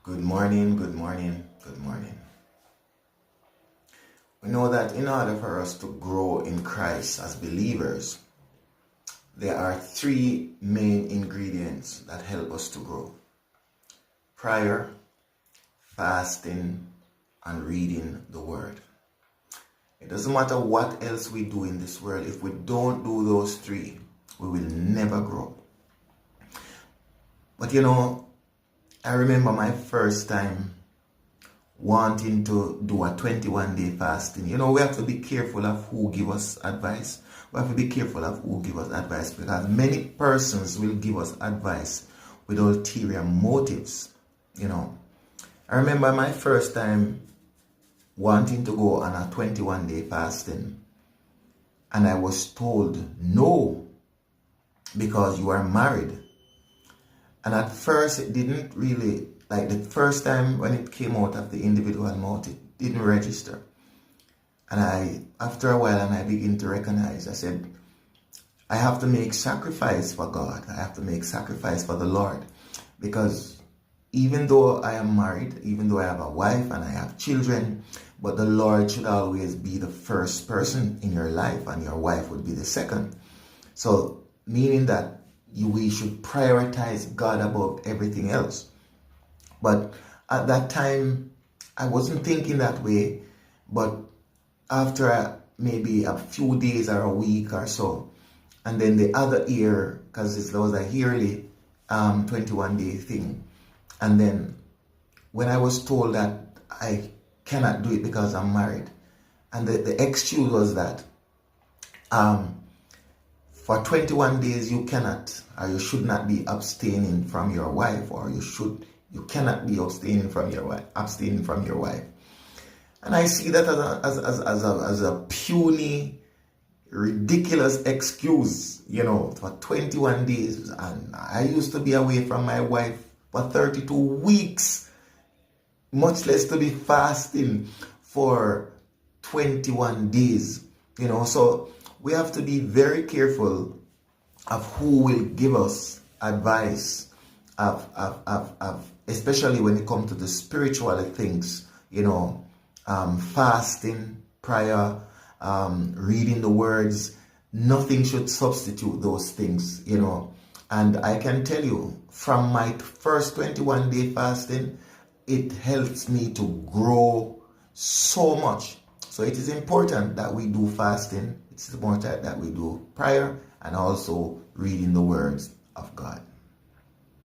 Good morning, good morning, good morning. We know that in order for us to grow in Christ as believers, there are three main ingredients that help us to grow: prayer, fasting, and reading the Word. It doesn't matter what else we do in this world, if we don't do those three, we will never grow. But I remember my first time wanting to do a 21-day fasting. We have to be careful of who give us advice. We have to be careful of who give us advice, because many persons will give us advice with ulterior motives. I remember my first time wanting to go on a 21-day fasting, and I was told no, because you are married. And at first it didn't really, like the first time when it came out of the individual mouth, it didn't register. And after a while, I begin to recognize, I said, I have to make sacrifice for God. I have to make sacrifice for the Lord. Because even though I am married, even though I have a wife and I have children, but the Lord should always be the first person in your life, and your wife would be the second. So meaning that we should prioritize God above everything else. But at that time, I wasn't thinking that way. But after maybe a few days or a week or so, and then the other year, because there was a yearly 21-day thing, and then when I was told that I cannot do it because I'm married, and the excuse was that for 21 days you cannot, or you should not be abstaining from your wife, or you cannot be abstaining from your wife. And I see that as a puny, ridiculous excuse, for 21 days. And I used to be away from my wife for 32 weeks, much less to be fasting for 21 days. So we have to be very careful of who will give us advice, especially when it comes to the spiritual things, fasting, prayer, reading the words. Nothing should substitute those things, And I can tell you, from my first 21-day fasting, it helps me to grow so much. So it is important that we do fasting. It's important that we do prayer, and also reading the words of God.